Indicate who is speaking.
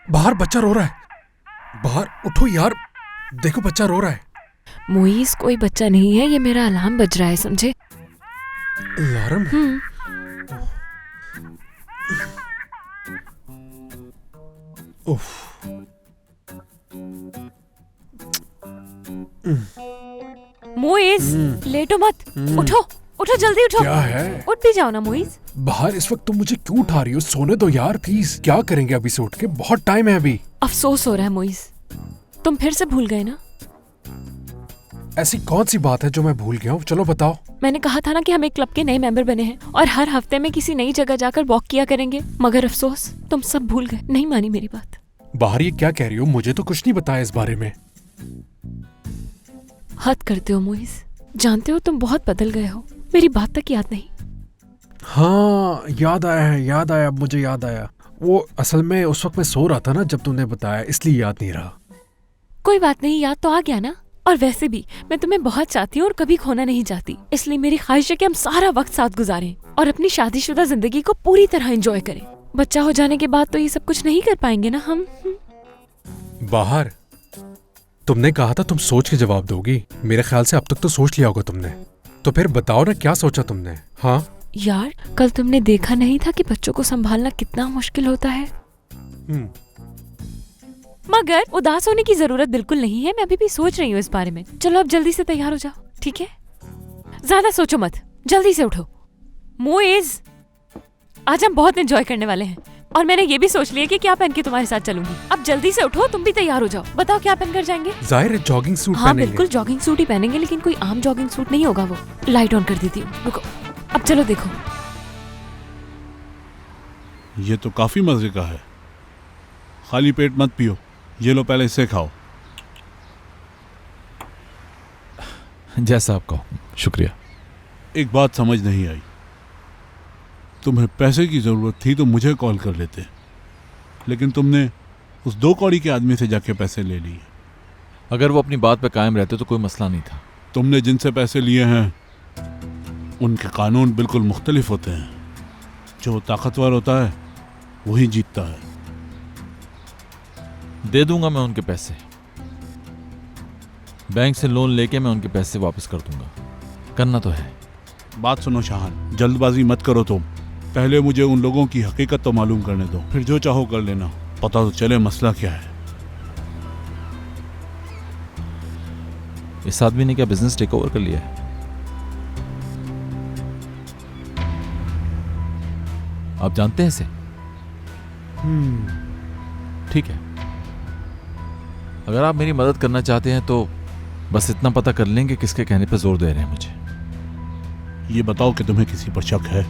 Speaker 1: बाहर बच्चा रो रहा है, बाहर उठो यार, देखो बच्चा रो रहा है।
Speaker 2: मोइस, कोई बच्चा नहीं है, ये मेरा अलार्म बज रहा है, समझे?
Speaker 1: अलार्म? उफ।
Speaker 2: मोइस, लेटो मत, उठो उठो, जल्दी उठो।
Speaker 1: क्या है?
Speaker 2: उठ भी जाओ ना मोइस।
Speaker 1: बाहर इस वक्त तुम मुझे क्यों उठा रही हो? सोने दो यार प्लीज। क्या करेंगे अभी से उठ के? बहुत टाइम है अभी।
Speaker 2: अफसोस हो रहा है मोइस, तुम फिर से भूल गए ना।
Speaker 1: ऐसी कौन सी बात है जो मैं भूल गया हूँ? चलो बताओ।
Speaker 2: मैंने कहा था ना कि हम एक क्लब के नए मेंबर बने हैं और हर हफ्ते में किसी नई जगह जाकर वॉक किया करेंगे, मगर अफसोस तुम सब भूल गए, नहीं मानी मेरी बात।
Speaker 1: बाहर ये क्या कह रही हो? मुझे तो कुछ नहीं बताया इस बारे में।
Speaker 2: हद करते हो मोइस, जानते हो तुम बहुत बदल गए हो, मेरी बात तक याद नहीं।
Speaker 1: हाँ याद आया है, याद आया, अब मुझे याद आया। वो असल में उस वक्त मैं सो रहा था ना जब तुमने बताया, इसलिए याद नहीं रहा।
Speaker 2: कोई बात नहीं, याद तो आ गया ना। और वैसे भी मैं तुम्हें बहुत चाहती हूँ और कभी खोना नहीं चाहती, इसलिए मेरी ख्वाहिश है कि हम सारा वक्त साथ गुजारें और अपनी शादीशुदा जिंदगी को पूरी तरह एंजॉय करें। बच्चा हो जाने के बाद तो ये सब कुछ नहीं कर पाएंगे ना हम।
Speaker 1: बाहर तुमने कहा था तुम सोच के जवाब दोगी, मेरे ख्याल से अब तक तो सोच लिया होगा तुमने। तो फिर बताओ ना, क्या सोचा तुमने? हाँ
Speaker 2: यार, कल तुमने देखा नहीं था कि बच्चों को संभालना कितना मुश्किल होता है। मगर उदास होने की जरूरत बिल्कुल नहीं है, मैं अभी भी सोच रही हूँ इस बारे में। चलो अब जल्दी से तैयार हो जाओ, ठीक है? ज्यादा सोचो मत, जल्दी से उठो। मोइज, आज हम बहुत एंजॉय करने वाले हैं और मैंने ये भी सोच लिया कि क्या पहन के तुम्हारे साथ चलूंगी। अब जल्दी से उठो, तुम भी तैयार हो जाओ। बताओ क्या पहन कर जाएंगे?
Speaker 1: जाहिर है जॉगिंग सूट
Speaker 2: हाँ
Speaker 1: पहनेंगे।
Speaker 2: बिल्कुल जॉगिंग सूट ही पहनेंगे, लेकिन कोई आम जॉगिंग सूट नहीं होगा। वो लाइट ऑन कर देती हूँ, रुको। अब चलो देखो।
Speaker 3: ये तो काफी मजे का है। खाली पेट मत पियो, ये लो पहले इसे खाओ।
Speaker 4: जैसा आप कहो, शुक्रिया।
Speaker 3: एक बात समझ नहीं आई, तुम्हें पैसे की जरूरत थी तो मुझे कॉल कर लेते, लेकिन तुमने उस 2 कौड़ी के आदमी से जाके पैसे ले लिए।
Speaker 4: अगर वो अपनी बात पे कायम रहते तो कोई मसला नहीं था।
Speaker 3: तुमने जिनसे पैसे लिए हैं उनके कानून बिल्कुल मुख्तलिफ होते हैं। जो ताकतवर होता है वही जीतता है।
Speaker 4: दे दूंगा मैं उनके पैसे, बैंक से लोन लेके मैं उनके पैसे वापस कर दूंगा। करना तो है।
Speaker 3: बात सुनो शाहन, जल्दबाजी मत करो तुम। पहले मुझे उन लोगों की हकीकत तो मालूम करने दो, फिर जो चाहो कर लेना। पता तो चले मसला क्या है।
Speaker 4: इस आदमी ने क्या बिजनेस टेक ओवर कर लिया है? आप जानते हैं इसे? ठीक है, अगर आप मेरी मदद करना चाहते हैं तो बस इतना पता कर लें कि किसके कहने पर जोर दे रहे हैं मुझे।
Speaker 3: ये बताओ कि तुम्हें किसी पर शक है?